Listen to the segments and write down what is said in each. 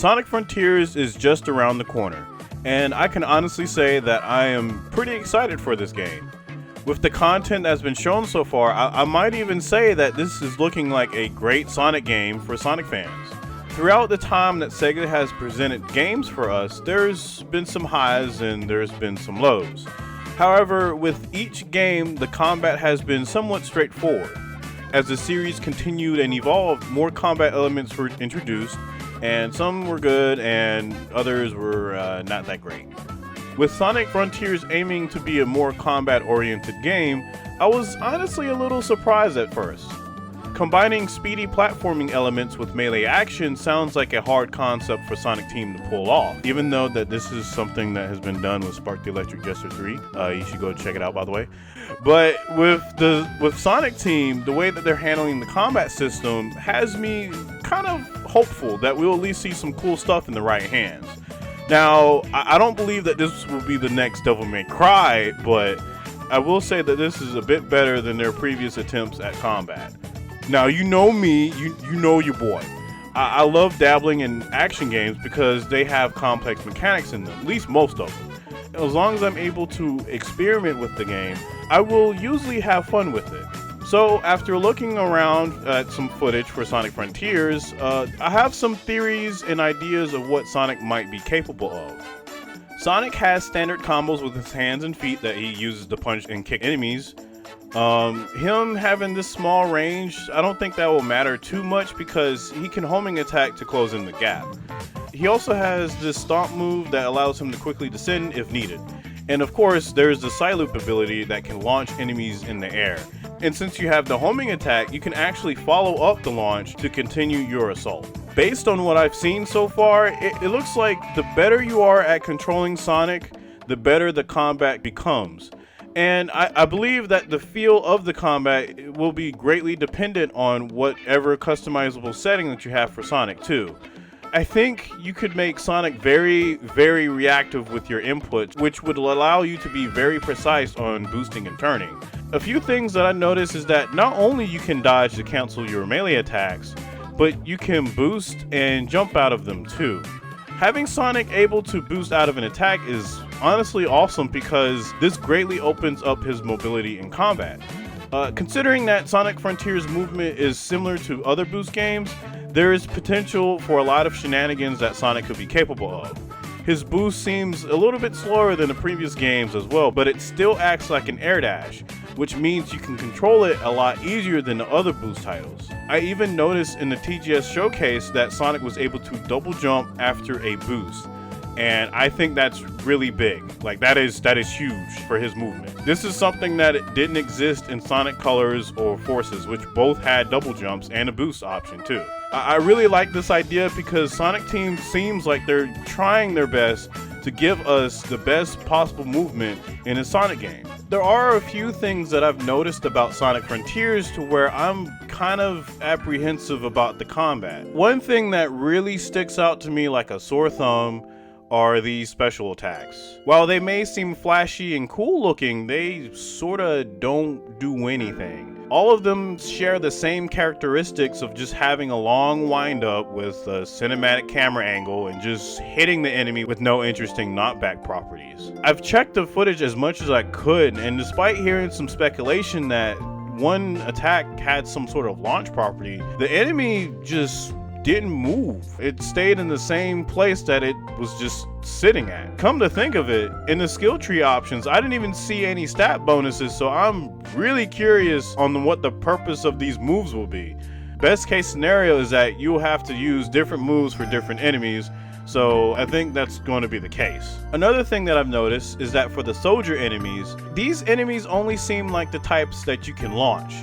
Sonic Frontiers is just around the corner, and I can honestly say that I am pretty excited for this game. With the content that's been shown so far, I might even say that this is looking like a great Sonic game for Sonic fans. Throughout the time that Sega has presented games for us, there's been some highs and there's been some lows. However, with each game, the combat has been somewhat straightforward. As the series continued and evolved, more combat elements were introduced, and some were good and others were not that great. With Sonic Frontiers aiming to be a more combat-oriented game, I was honestly a little surprised at first. Combining speedy platforming elements with melee action sounds like a hard concept for Sonic Team to pull off, even though that this is something that has been done with Spark the Electric Jester 3. You should go check it out, by the way. But with Sonic Team, the way that they're handling the combat system has me kind of hopeful that we'll at least see some cool stuff in the right hands. Now, I don't believe that this will be the next Devil May Cry, but I will say that this is a bit better than their previous attempts at combat. Now, you know me, you know your boy. I love dabbling in action games because they have complex mechanics in them, at least most of them. As long as I'm able to experiment with the game, I will usually have fun with it. So after looking around at some footage for Sonic Frontiers, I have some theories and ideas of what Sonic might be capable of. Sonic has standard combos with his hands and feet that he uses to punch and kick enemies. Him having this small range, I don't think that will matter too much because he can homing attack to close in the gap. He also has this stomp move that allows him to quickly descend if needed. And of course, there's the side loop ability that can launch enemies in the air. And since you have the homing attack, you can actually follow up the launch to continue your assault. Based on what I've seen so far, it looks like the better you are at controlling Sonic, the better the combat becomes. And I believe that the feel of the combat will be greatly dependent on whatever customizable setting that you have for Sonic too. I think you could make Sonic very, very reactive with your inputs, which would allow you to be very precise on boosting and turning. A few things that I noticed is that not only you can dodge to cancel your melee attacks, but you can boost and jump out of them too. Having Sonic able to boost out of an attack is honestly awesome because this greatly opens up his mobility in combat. Considering that Sonic Frontiers movement is similar to other boost games, there is potential for a lot of shenanigans that Sonic could be capable of. His boost seems a little bit slower than the previous games as well, but it still acts like an air dash, which means you can control it a lot easier than the other boost titles. I even noticed in the TGS showcase that Sonic was able to double jump after a boost. And I think that's really big. Like that is huge for his movement. This is something that it didn't exist in Sonic Colors or Forces, which both had double jumps and a boost option too. I really like this idea because Sonic Team seems like they're trying their best to give us the best possible movement in a Sonic game. There are a few things that I've noticed about Sonic Frontiers to where I'm kind of apprehensive about the combat. One thing that really sticks out to me like a sore thumb are these special attacks. While they may seem flashy and cool looking, they sorta don't do anything. All of them share the same characteristics of just having a long wind up with a cinematic camera angle and just hitting the enemy with no interesting knockback properties. I've checked the footage as much as I could, and despite hearing some speculation that one attack had some sort of launch property, the enemy just didn't move. It stayed in the same place that it was just sitting at. Come to think of it, in the skill tree options, I didn't even see any stat bonuses, so I'm really curious on what the purpose of these moves will be. Best case scenario is that you'll have to use different moves for different enemies, so I think that's going to be the case. Another thing that I've noticed is that for the soldier enemies, these enemies only seem like the types that you can launch.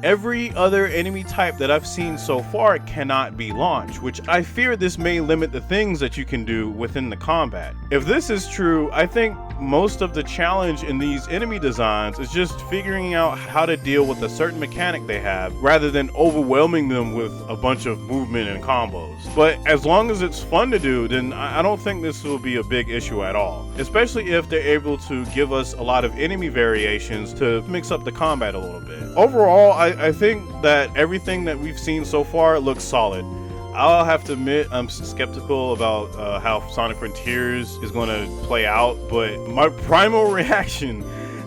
Every other enemy type that I've seen so far cannot be launched, which I fear this may limit the things that you can do within the combat. If this is true, I think most of the challenge in these enemy designs is just figuring out how to deal with a certain mechanic they have rather than overwhelming them with a bunch of movement and combos. But as long as it's fun to do, then I don't think this will be a big issue at all, especially if they're able to give us a lot of enemy variations to mix up the combat a little bit. Overall, I think that everything that we've seen so far looks solid. I'll have to admit I'm skeptical about how Sonic Frontiers is going to play out, but my primal reaction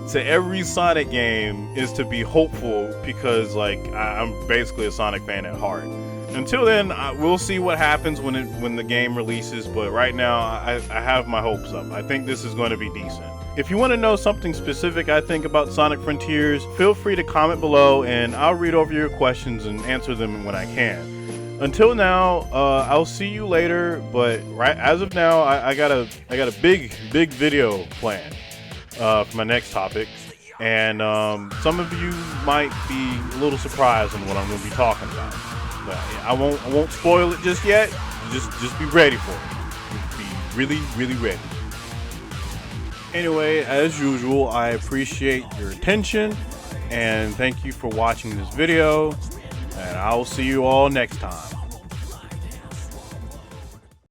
to every Sonic game is to be hopeful, because like I'm basically a Sonic fan at heart. Until then, we'll see what happens when the game releases, but right now I have my hopes up. I think this is going to be decent. If you want to know something specific I think about Sonic Frontiers, feel free to comment below and I'll read over your questions and answer them when I can. Until now, I'll see you later, but right as of now, I got a big video planned for my next topic, and some of you might be a little surprised on what I'm going to be talking about. But I won't spoil it just yet. Just be ready for it. Just be really ready. Anyway, as usual, I appreciate your attention and thank you for watching this video, and I'll see you all next time.